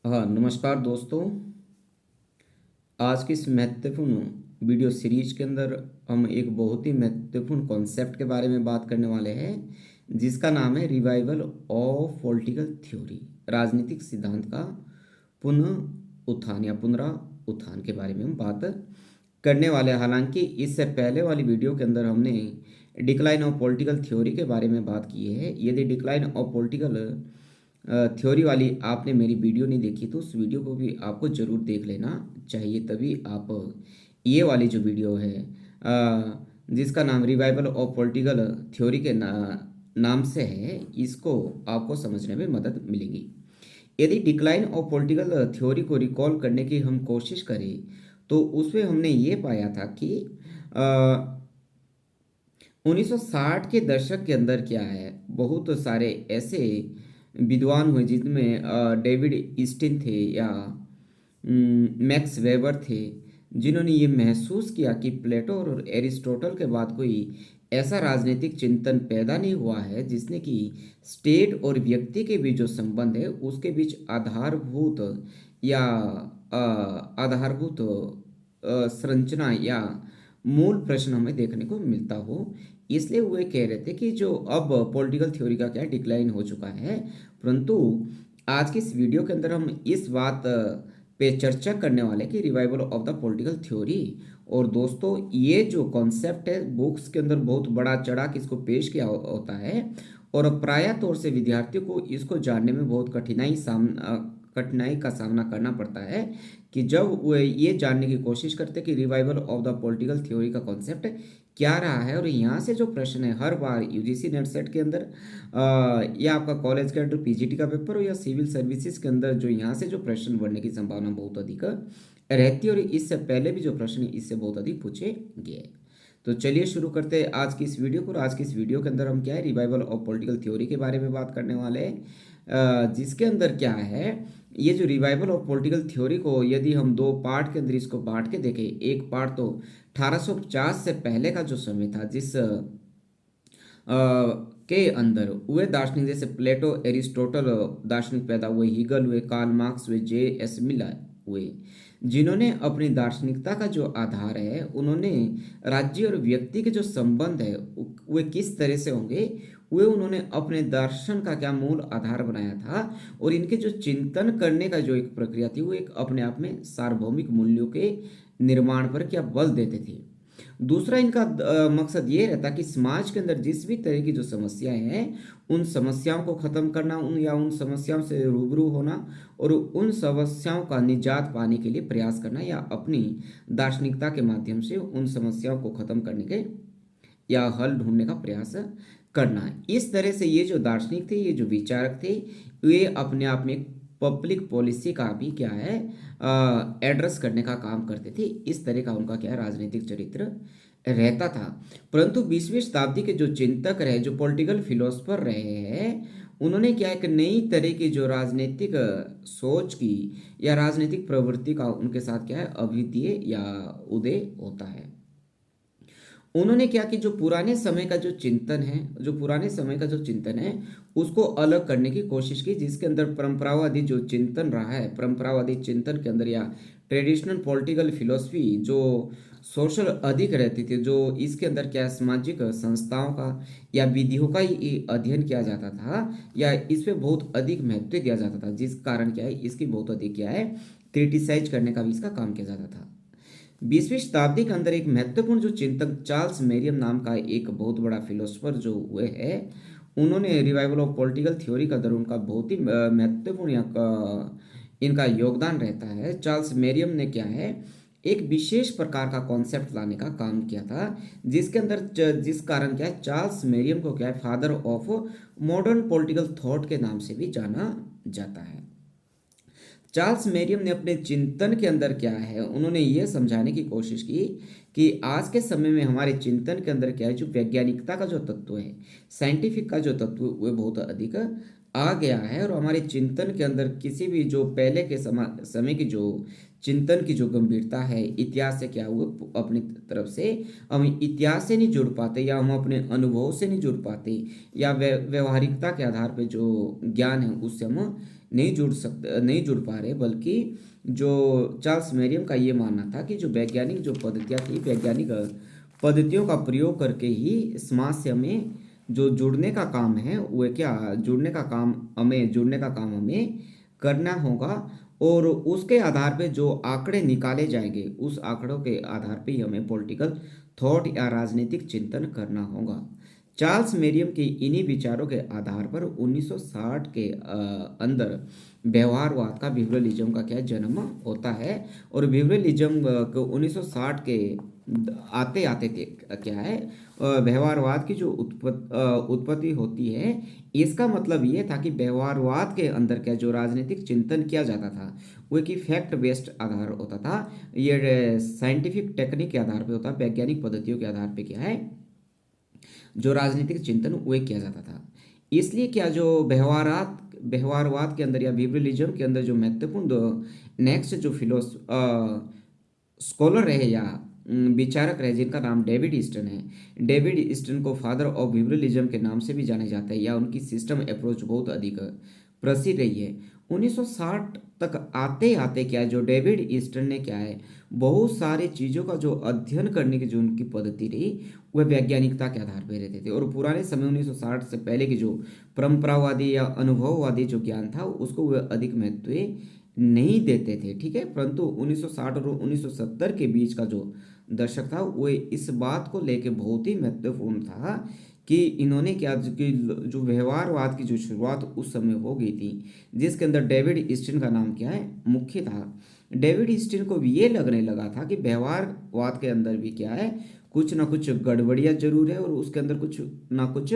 हाँ, नमस्कार दोस्तों। आज की इस महत्वपूर्ण वीडियो सीरीज के अंदर हम एक बहुत ही महत्वपूर्ण कॉन्सेप्ट के बारे में बात करने वाले हैं, जिसका नाम है रिवाइवल ऑफ पॉलिटिकल थ्योरी। राजनीतिक सिद्धांत का पुनः उत्थान या पुनरुत्थान के बारे में हम बात करने वाले हैं। हालांकि इससे पहले वाली वीडियो के अंदर हमने डिक्लाइन ऑफ पॉलिटिकल थ्योरी के बारे में बात की है। यदि डिक्लाइन ऑफ पॉलिटिकल थ्योरी वाली आपने मेरी वीडियो नहीं देखी तो उस वीडियो को भी आपको ज़रूर देख लेना चाहिए, तभी आप ये वाली जो वीडियो है जिसका नाम रिवाइवल ऑफ पॉलिटिकल थ्योरी के नाम से है, इसको आपको समझने में मदद मिलेगी। यदि डिक्लाइन ऑफ पॉलिटिकल थ्योरी को रिकॉल करने की हम कोशिश करें तो उसमें हमने ये पाया था कि 1960 के दशक के अंदर क्या है, बहुत सारे ऐसे विद्वान हुए जिनमें डेविड ईस्टिन थे या मैक्स वेबर थे, जिन्होंने ये महसूस किया कि प्लेटो और एरिस्टोटल के बाद कोई ऐसा राजनीतिक चिंतन पैदा नहीं हुआ है जिसने कि स्टेट और व्यक्ति के बीच जो संबंध है उसके बीच आधारभूत या आधारभूत संरचना या मूल प्रश्न हमें देखने को मिलता हो। इसलिए वे कह रहे थे कि जो अब पॉलिटिकल थ्योरी का क्या डिक्लाइन हो चुका है। परंतु आज की इस वीडियो के अंदर हम इस बात पे चर्चा करने वाले हैं कि revival of the political theory. और दोस्तों, ये जो कॉन्सेप्ट है बुक्स के अंदर बहुत बड़ा चढ़ा के इसको पेश किया होता है, और प्राय तौर से विद्यार्थियों को इसको जानने में बहुत कठिनाई का सामना करना पड़ता है कि जब वे ये जानने की कोशिश करते हैं कि revival of the political theory का कॉन्सेप्ट क्या रहा है। और यहाँ से जो प्रश्न है हर बार यूजीसी नेट सेट के अंदर या आपका कॉलेज के अंदर पीजीटी का पेपर हो या सिविल सर्विसेज के अंदर, जो यहाँ से जो प्रश्न बनने की संभावना बहुत अधिक रहती है, और इससे पहले भी जो प्रश्न इससे बहुत अधिक पूछे गए। तो चलिए शुरू करते हैं आज की इस वीडियो को। आज की इस वीडियो के अंदर हम क्या है, रिवाइवल ऑफ पॉलिटिकल थ्योरी के बारे में बात करने वाले हैं, जिसके अंदर क्या है, ये जो रिवाइवल ऑफ पॉलिटिकल थ्योरी को यदि हम दो पार्ट के अंदर इसको बांट के देखें, एक पार्ट तो 1850 से पहले का जो समय था, जिस के अंदर वे दार्शनिक जैसे प्लेटो एरिस्टोटल दार्शनिक पैदा हुए, हीगल हुए, कार्ल मार्क्स हुए, जे एस मिलर हुए, जिन्होंने अपनी दार्शनिकता का जो आधार है उन्होंने राज्य और व्यक्ति के जो संबंध है वे किस तरह से होंगे, वे उन्होंने अपने दर्शन का क्या मूल आधार बनाया था। और इनके जो चिंतन करने का जो एक प्रक्रिया थी वो एक अपने आप में सार्वभौमिक मूल्यों के निर्माण पर क्या बल देते थे। दूसरा इनका मकसद ये रहता कि समाज के अंदर जिस भी तरह की जो समस्याएं हैं उन समस्याओं को खत्म करना, उन समस्याओं से रूबरू होना और उन समस्याओं का निजात पाने के लिए प्रयास करना, या अपनी दार्शनिकता के माध्यम से उन समस्याओं को खत्म करने के या हल ढूंढने का प्रयास करना। इस तरह से ये जो दार्शनिक थे, ये जो विचारक थे, ये अपने आप में एक पब्लिक पॉलिसी का भी क्या है एड्रेस करने का काम करते थे। इस तरह का उनका क्या है राजनीतिक चरित्र रहता था। परंतु 20वीं शताब्दी के जो चिंतक रहे, जो पॉलिटिकल फिलोसफर रहे हैं, उन्होंने क्या एक नई तरह की जो राजनीतिक सोच की या राजनीतिक प्रवृत्ति का उनके साथ क्या है अभ्युदय या उदय होता है। उन्होंने क्या कि जो पुराने समय का जो चिंतन है उसको अलग करने की कोशिश की, जिसके अंदर परंपरावादी जो चिंतन रहा है, परंपरावादी चिंतन के अंदर या ट्रेडिशनल पॉलिटिकल फिलोसफी जो सोशल अधिक रहती थी, जो इसके अंदर क्या है, सामाजिक संस्थाओं का या विधियों का ही अध्ययन किया जाता था या इस पे बहुत अधिक महत्व दिया जाता था, जिस कारण क्या है इसकी बहुत अधिक क्या है क्रिटिसाइज करने का भी इसका काम किया जाता था। 20वीं शताब्दी के अंदर एक महत्वपूर्ण जो चिंतक चार्ल्स मेरियम नाम का एक बहुत बड़ा फिलोसफर जो हुए हैं, उन्होंने रिवाइवल ऑफ पॉलिटिकल थ्योरी का अंदर उनका बहुत ही महत्वपूर्ण इनका योगदान रहता है। चार्ल्स मेरियम ने क्या है एक विशेष प्रकार का कॉन्सेप्ट लाने का काम किया था, जिसके अंदर जिस कारण क्या है चार्ल्स मेरियम को क्या है father of modern political thought के नाम से भी जाना जाता है। चार्ल्स मेरियम ने अपने चिंतन के अंदर क्या है उन्होंने ये समझाने की कोशिश की कि आज के समय में हमारे चिंतन के अंदर क्या है जो वैज्ञानिकता का जो तत्व है, साइंटिफिक का जो तत्व वो बहुत अधिक आ गया है, और हमारे चिंतन के अंदर किसी भी जो पहले के समय की जो चिंतन की जो गंभीरता है इतिहास से क्या हुआ अपनी तरफ से हम इतिहास से नहीं जुड़ पाते या हम अपने अनुभव से नहीं जुड़ पाते या व्यवहारिकता के आधार पे जो ज्ञान है उससे हम नहीं जुड़ पा रहे, बल्कि जो चार्ल्स मेरियम का ये मानना था कि जो वैज्ञानिक जो पद्धतियाँ थी, वैज्ञानिक पद्धतियों का प्रयोग करके ही समाज से हमें जो जुड़ने का काम है, वह क्या जुड़ने का काम हमें करना होगा। और उसके आधार पे जो आंकड़े निकाले जाएंगे, उस आंकड़ों के आधार पे ही हमें पॉलिटिकल थॉट या राजनीतिक चिंतन करना होगा। चार्ल्स मेरियम के इन्हीं विचारों के आधार पर 1960 के अंदर व्यवहारवाद का, बिहेवियरलिज्म का क्या जन्म होता है। और बिहेवियरलिज्म को 1960 के आते आते क्या है, व्यवहारवाद की जो उत्पत्ति होती है, इसका मतलब ये था कि व्यवहारवाद के अंदर क्या जो राजनीतिक चिंतन किया जाता था, वो एक फैक्ट बेस्ड आधार होता था। ये साइंटिफिक टेक्निक के आधार पे होता, वैज्ञानिक पद्धतियों के आधार पे क्या है जो राजनीतिक चिंतन वो किया जाता था। इसलिए क्या जो व्यवहारवाद के अंदर या बिहेवियरलिज्म के अंदर जो महत्वपूर्ण नेक्स्ट जो स्कॉलर रहे या विचारक रहे, जिनका नाम डेविड ईस्टन है। डेविड ईस्टन को फादर ऑफ बिहेवियरलिज्म के नाम से भी जाने जाता है, या उनकी सिस्टम अप्रोच बहुत अधिक प्रसिद्ध रही है। 1960 तक आते आते क्या जो डेविड ईस्टन ने क्या है, बहुत सारी चीज़ों का जो अध्ययन करने की जो उनकी पद्धति रही, वह वैज्ञानिकता के आधार पर रहते थे। और पुराने समय 1960 से पहले की जो परंपरावादी या अनुभववादी जो ज्ञान था, उसको वह अधिक महत्व नहीं देते थे, ठीक है। परंतु 1960 और 1970 के बीच का जो दशक था, वो इस बात को लेके बहुत ही महत्वपूर्ण था कि इन्होंने क्या कि जो व्यवहारवाद की जो शुरुआत उस समय हो गई थी, जिसके अंदर डेविड ईस्टन का नाम क्या है, मुख्य था। डेविड ईस्टन को भी ये लगने लगा था कि व्यवहारवाद के अंदर भी क्या है, कुछ ना कुछ गड़बड़ियाँ जरूर है, और उसके अंदर कुछ ना कुछ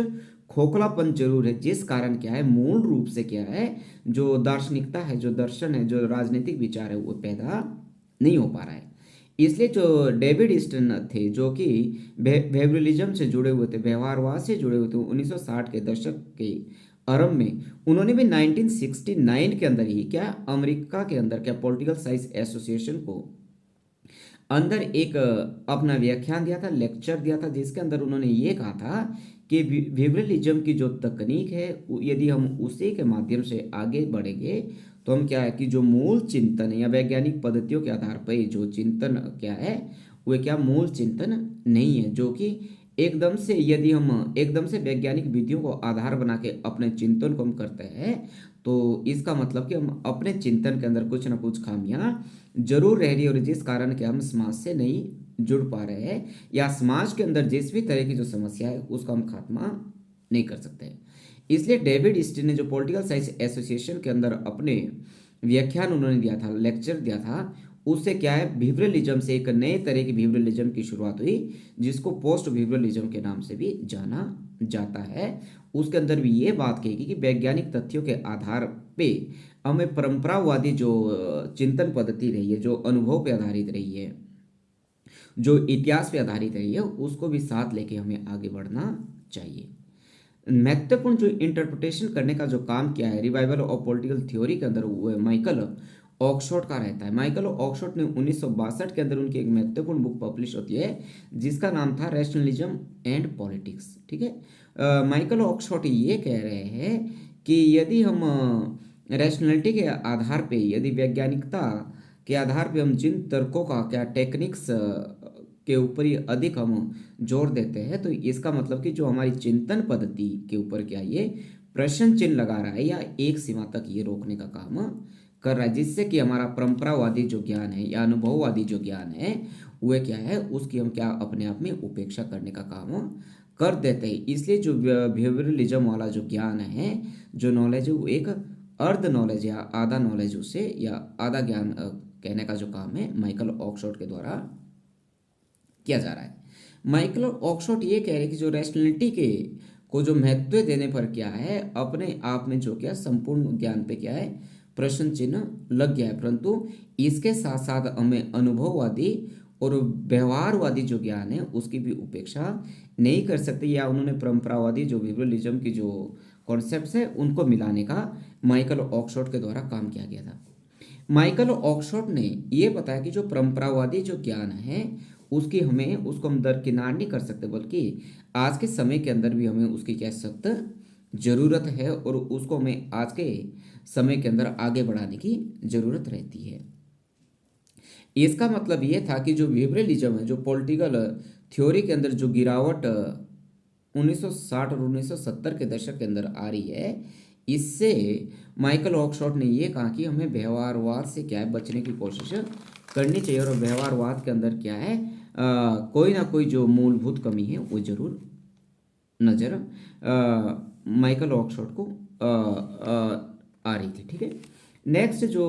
खोखलापन जरूर है, जिस कारण क्या है मूल रूप से क्या है जो दार्शनिकता है, जो दर्शन है, जो राजनीतिक विचार है, वो पैदा नहीं हो पा रहा है। इसलिए जो डेविड ईस्टन थे, जो कि बिहेवियरलिज्म से जुड़े हुए थे, व्यवहारवाद से जुड़े हुए थे, 1960 के दशक के आरंभ में उन्होंने भी 1969 के अंदर ही क्या अमेरिका के अंदर क्या पॉलिटिकल साइंस एसोसिएशन को अंदर एक अपना व्याख्यान दिया था, लेक्चर दिया था, जिसके अंदर उन्होंने ये कहा था कि बिहेवियरलिज्म की जो तकनीक है, यदि हम उसी के माध्यम से आगे बढ़ेंगे, तो हम क्या है कि जो मूल चिंतन या वैज्ञानिक पद्धतियों के आधार पर जो चिंतन क्या है, वह क्या मूल चिंतन नहीं है, जो कि एकदम से यदि हम एकदम से वैज्ञानिक विधियों को आधार बना के अपने चिंतन को हम करते हैं, तो इसका मतलब कि हम अपने चिंतन के अंदर कुछ ना कुछ खामियां जरूर रह रही है, और जिस कारण कि हम समाज से नहीं जुड़ पा रहे हैं, या समाज के अंदर जिस भी तरह की जो समस्या है उसका हम खात्मा नहीं कर सकते। इसलिए डेविड ईस्टन ने जो पॉलिटिकल साइंस एसोसिएशन के अंदर अपने व्याख्यान उन्होंने दिया था, लेक्चर दिया था, उससे क्या है बिहेवियरलिज्म से एक नए तरह की बिहेवियरलिज्म की शुरुआत हुई, जिसको पोस्ट बिहेवियरलिज्म के नाम से भी जाना जाता है। उसके अंदर भी ये बात कहेगी कि वैज्ञानिक तथ्यों के आधार पे हमें परंपरावादी जो चिंतन पद्धति रही है, जो अनुभव पे आधारित रही है, जो इतिहास पे आधारित रही है, उसको भी साथ लेके हमें आगे बढ़ना चाहिए। महत्वपूर्ण जो इंटरप्रिटेशन करने का जो काम किया है रिवाइवल ऑफ पॉलिटिकल थ्योरी के अंदर, वो माइकल ऑक्सफोर्ड का रहता है। माइकल ऑक्सफोर्ड ने 1962 के अंदर उनकी एक महत्वपूर्ण बुक पब्लिश होती है, जिसका नाम था रैशनलिज्म एंड पॉलिटिक्स, ठीक है। माइकल ऑक्सफोर्ड ये कह रहे हैं कि यदि हम रैशनलिटी के आधार पे, यदि वैज्ञानिकता के आधार पे हम जिन तर्कों का क्या टेक्निक्स के ऊपर ही अधिक हम जोर देते हैं, तो इसका मतलब कि जो हमारी चिंतन पद्धति के ऊपर क्या ये प्रश्न चिन्ह लगा रहा है, या एक सीमा तक ये रोकने का काम कर रहा है, जिससे कि हमारा परंपरावादी जो ज्ञान है या अनुभववादी जो ज्ञान है, वह क्या है उसकी हम क्या अपने आप में उपेक्षा करने का काम कर देते हैं। इसलिए जो बिहेवियरलिज्म वाला जो ज्ञान है, जो नॉलेज है, वो एक अर्ध नॉलेज या आधा नॉलेज उसे या आधा ज्ञान कहने का जो काम है माइकल ऑक्सफोर्ड के द्वारा किया जा रहा है। माइकल ऑक्सफोर्ड ये कह रहे हैं कि जो रैशनलिटी के को जो महत्व देने पर क्या है, अपने आप में जो क्या संपूर्ण ज्ञान पे क्या है प्रश्न चिन्ह लग गया है, परंतु इसके साथ साथ हमें अनुभववादी और व्यवहारवादी जो ज्ञान है उसकी भी उपेक्षा नहीं कर सकते, या उन्होंने परंपरावादी जो बिहेवियरलिज्म की जो कॉन्सेप्ट्स है उनको मिलाने का माइकल ऑक्सफोर्ड के द्वारा काम किया गया था। माइकल ऑक्सफोर्ड ने ये बताया कि जो परंपरावादी जो ज्ञान है उसको हम दरकिनार नहीं कर सकते, बल्कि आज के समय के अंदर भी हमें उसकी क्या सख्त ज़रूरत है और उसको हमें आज के समय के अंदर आगे बढ़ाने की ज़रूरत रहती है। इसका मतलब ये था कि जो लिबरलिज्म है, जो पॉलिटिकल थ्योरी के अंदर जो गिरावट 1960 और 1970 के दशक के अंदर आ रही है, इससे माइकल ऑक्सफोर्ड ने ये कहा कि हमें व्यवहारवाद से क्या है बचने की कोशिश करनी चाहिए, और व्यवहारवाद के अंदर क्या है कोई ना कोई जो मूलभूत कमी है वो जरूर नज़र माइकल ऑक्सफोर्ड को आ रही थी। ठीक है। नेक्स्ट जो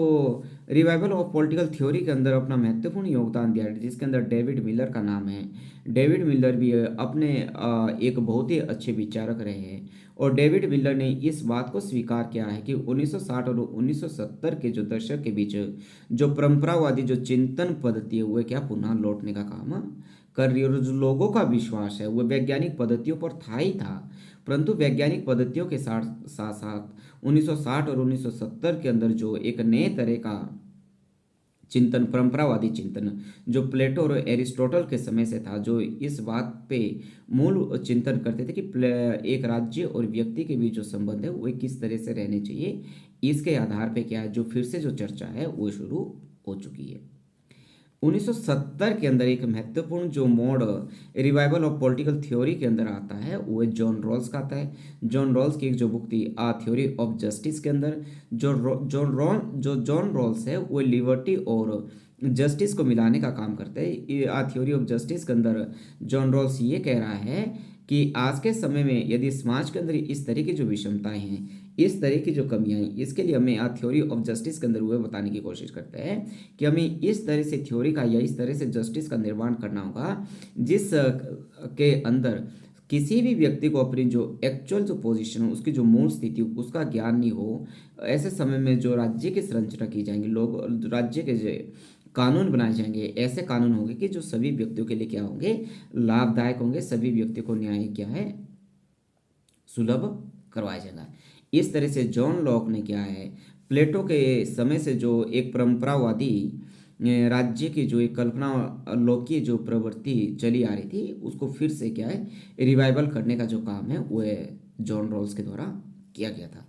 रिवाइवल ऑफ पॉलिटिकल थ्योरी के अंदर अपना महत्वपूर्ण योगदान दिया है, जिसके अंदर डेविड मिलर का नाम है। डेविड मिलर भी अपने एक बहुत ही अच्छे विचारक रहे हैं, और डेविड मिलर ने इस बात को स्वीकार किया है कि 1960 और 1970 के जो दशक के बीच जो परंपरावादी जो चिंतन पद्धति है वो क्या पुनः लौटने का काम कर रही है, और जो लोगों का विश्वास है वो वैज्ञानिक पद्धतियों पर था ही था, परंतु वैज्ञानिक पद्धतियों के साथ साथ साथ 1960 और 1970 के अंदर जो एक नए तरह का चिंतन, परंपरावादी चिंतन जो प्लेटो और एरिस्टोटल के समय से था, जो इस बात पे मूल चिंतन करते थे कि एक राज्य और व्यक्ति के बीच जो संबंध है वो किस तरह से रहने चाहिए, इसके आधार पे क्या है जो फिर से जो चर्चा है वो शुरू हो चुकी है। 1970 के अंदर एक महत्वपूर्ण जो मोड़ रिवाइवल ऑफ पॉलिटिकल थ्योरी के अंदर आता है वो जॉन रॉल्स का आता है। जॉन रॉल्स की एक जो बुक थी आ थ्योरी ऑफ जस्टिस के अंदर जो जॉन रॉल्स है वो लिबर्टी और जस्टिस को मिलाने का काम करते हैं। ये आ थ्योरी ऑफ जस्टिस के अंदर जॉन रॉल्स ये कह रहा है कि आज के समय में यदि समाज के अंदर इस तरह की जो विषमताएं हैं, इस तरह की जो कमियां हैं, इसके लिए हमें आ थ्योरी ऑफ जस्टिस के अंदर वो बताने की कोशिश करते हैं कि हमें इस तरह से थ्योरी का या इस तरह से जस्टिस का निर्माण करना होगा जिस के अंदर किसी भी व्यक्ति को अपनी जो एक्चुअल जो पोजीशन हो, उसकी जो मूल स्थिति हो, उसका ज्ञान नहीं हो। ऐसे समय में जो राज्य की संरचना की जाएंगी, लोग राज्य के जो कानून बनाए जाएंगे, ऐसे कानून होंगे कि जो सभी व्यक्तियों के लिए क्या होंगे, लाभदायक होंगे, सभी व्यक्ति को न्याय क्या है सुलभ करवाया जाएगा। इस तरह से जॉन लॉक ने क्या है प्लेटो के समय से जो एक परंपरावादी राज्य की जो एक कल्पना लौकिक जो प्रवृत्ति चली आ रही थी, उसको फिर से क्या है रिवाइवल करने का जो काम है वो जॉन रॉल्स के द्वारा किया गया था।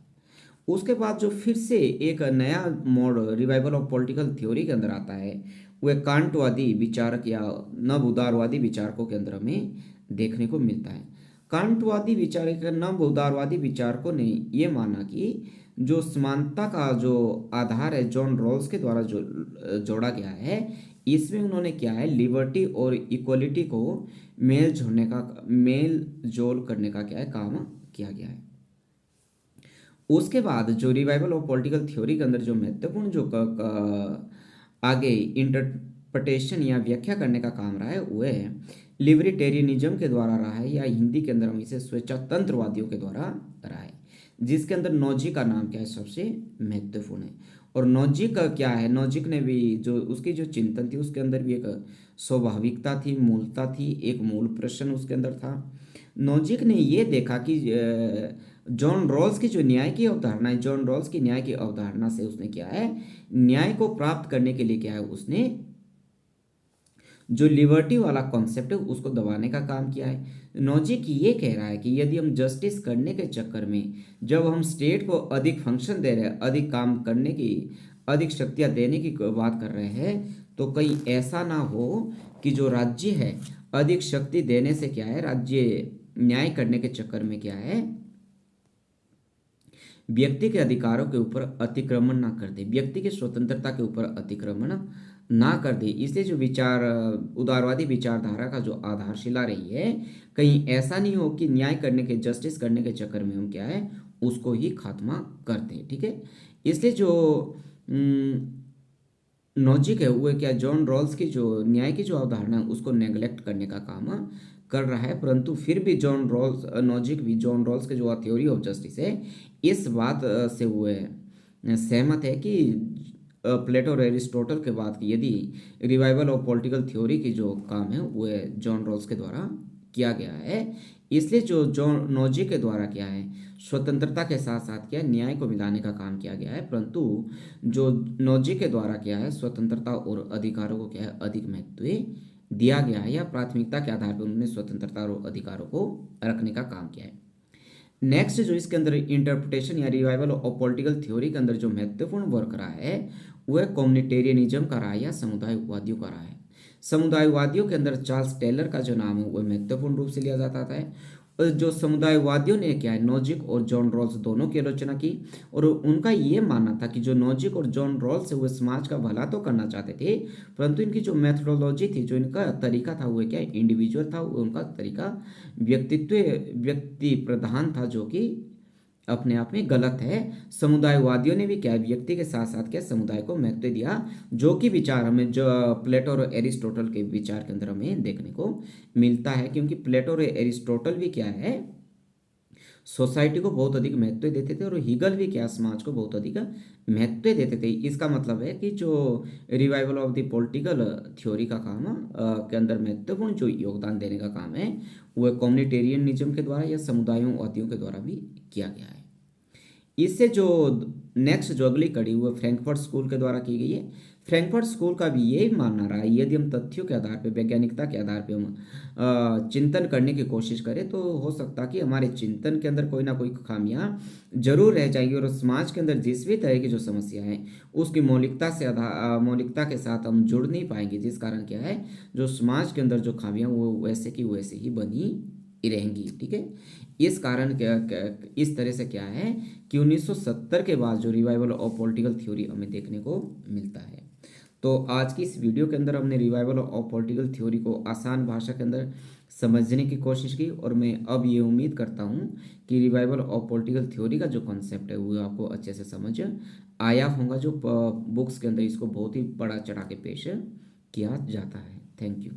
उसके बाद जो फिर से एक नया मोड़ रिवाइवल ऑफ पॉलिटिकल थ्योरी के अंदर आता है वो एक कांटवादी विचारक या नव उदारवादी विचारकों के अंदर हमें देखने को मिलता है। कांटवादी विचारक नव उदारवादी विचारकों ने ये माना कि जो समानता का जो आधार है जॉन रॉल्स के द्वारा जो जोड़ा गया है, इसमें उन्होंने क्या है लिबर्टी और इक्वलिटी को मेल जोल करने का क्या है काम किया गया है। उसके बाद जो रिवाइवल ऑफ पॉलिटिकल थ्योरी के अंदर जो महत्वपूर्ण जो आगे इंटरप्रिटेशन या व्याख्या करने का काम रहा है वो है लिबर्टेरियनिज्म के द्वारा रहा है, या हिंदी के अंदर हम इसे स्वेच्छातंत्रवादियों के द्वारा रहा है, जिसके अंदर नॉजिक का नाम क्या है सबसे महत्वपूर्ण है। और नॉजिक का क्या है, नॉजिक ने भी जो उसकी जो चिंतन थी उसके अंदर भी एक स्वाभाविकता थी, मूलता थी, एक मूल प्रश्न उसके अंदर था। नॉजिक ने ये देखा कि जॉन रॉल्स की जो न्याय की अवधारणा है, जॉन रॉल्स की न्याय की अवधारणा से उसने क्या है न्याय को प्राप्त करने के लिए क्या है उसने जो लिबर्टी वाला कॉन्सेप्ट है उसको दबाने का काम किया है। नॉजिक ये कह रहा है कि यदि हम जस्टिस करने के चक्कर में जब हम स्टेट को अधिक फंक्शन दे रहे हैं, अधिक काम करने की, अधिक शक्तियां देने की बात कर रहे हैं, तो कहीं ऐसा ना हो कि जो राज्य है अधिक शक्ति देने से क्या है राज्य न्याय करने के चक्कर में क्या है व्यक्ति के अधिकारों के ऊपर अतिक्रमण ना कर दे, व्यक्ति की स्वतंत्रता के ऊपर अतिक्रमण ना कर दे। इसलिए जो विचार उदारवादी विचारधारा का जो आधारशिला रही है, कहीं ऐसा नहीं हो कि न्याय करने के जस्टिस करने के चक्कर में हम क्या है उसको ही खात्मा करते हैं। ठीक है। इसलिए जो नॉजिक है वो क्या जॉन रॉल्स की जो न्याय की जो अवधारणा है उसको नेग्लेक्ट करने का काम कर रहा है, परंतु फिर भी जॉन रॉल्स नॉजिक भी जॉन रॉल्स के जो थ्योरी ऑफ जस्टिस है इस बात से वो सहमत है कि प्लेटो और एरिस्टोटल के बाद यदि रिवाइवल ऑफ पॉलिटिकल थ्योरी की जो काम है वो जॉन रॉल्स के द्वारा किया गया है। इसलिए जो जॉन नॉजी के द्वारा क्या है स्वतंत्रता के साथ साथ क्या है न्याय को मिलाने का काम किया गया है, परंतु जो नॉजी के द्वारा क्या है स्वतंत्रता और अधिकारों को क्या है अधिक महत्व दिया गया है, या प्राथमिकता के आधार पर उन्होंने स्वतंत्रता और अधिकारों को रखने का काम किया है। नेक्स्ट जो इसके अंदर इंटरप्रिटेशन या रिवाइवल ऑफ पॉलिटिकल थ्योरी के अंदर जो महत्वपूर्ण वर्क रहा है वह कम्युनिटेरियनिज्म का रहा है या समुदायवादियों का रहा है। समुदायवादियों के अंदर चार्ल्स टेलर का जो नाम है वह महत्वपूर्ण रूप से लिया जाता है। और जो समुदायवादियों ने क्या है नोजिक और जॉन रॉल्स दोनों की आलोचना की, और उनका ये मानना था कि जो नोजिक और जॉन रॉल्स है वो समाज का भला तो करना चाहते थे, परंतु इनकी जो मेथोडोलॉजी थी, जो इनका तरीका था वो क्या इंडिविजुअल था, वो उनका तरीका व्यक्ति प्रधान था, जो कि अपने आप में गलत है। समुदायवादियों ने भी क्या है व्यक्ति के साथ साथ क्या समुदाय को महत्व दिया, जो कि विचार हमें जो प्लेटो और एरिस्टोटल के विचार के अंदर हमें देखने को मिलता है, क्योंकि प्लेटो और एरिस्टोटल भी क्या है सोसाइटी को बहुत अधिक महत्व देते थे, और हीगल भी क्या समाज को बहुत अधिक महत्व देते थे। इसका मतलब है कि जो revival of the political theory का काम के अंदर महत्वपूर्ण जो योगदान देने का काम है वह कम्युनिटेरियनिज्म के द्वारा या समुदायों के द्वारा भी किया गया है। इससे जो नेक्स्ट जो अगली कड़ी वो फ्रैंकफर्ट स्कूल के द्वारा की गई है। फ्रैंकफर्ट स्कूल का भी यही मानना रहा है, यदि हम तथ्यों के आधार पे वैज्ञानिकता के आधार पे हम चिंतन करने की कोशिश करें तो हो सकता है कि हमारे चिंतन के अंदर कोई ना कोई खामियां जरूर रह जाएगी, और समाज के अंदर जिस भी तरह की जो समस्या है उसकी मौलिकता के साथ हम जुड़ नहीं पाएंगे, जिस कारण क्या है जो समाज के अंदर जो खामियां वो वैसे की वैसे ही बनी रहेंगी। ठीक है, इस कारण इस तरह से क्या है कि 1970 के बाद जो रिवाइवल ऑफ पॉलिटिकल थ्योरी हमें देखने को मिलता है। तो आज की इस वीडियो के अंदर हमने रिवाइवल ऑफ पॉलिटिकल थ्योरी को आसान भाषा के अंदर समझने की कोशिश की, और मैं अब ये उम्मीद करता हूँ कि रिवाइवल ऑफ पॉलिटिकल थ्योरी का जो कॉन्सेप्ट है वो आपको अच्छे से समझ आया होगा, जो बुक्स के अंदर इसको बहुत ही बड़ा चढ़ा के पेश किया जाता है। Thank you.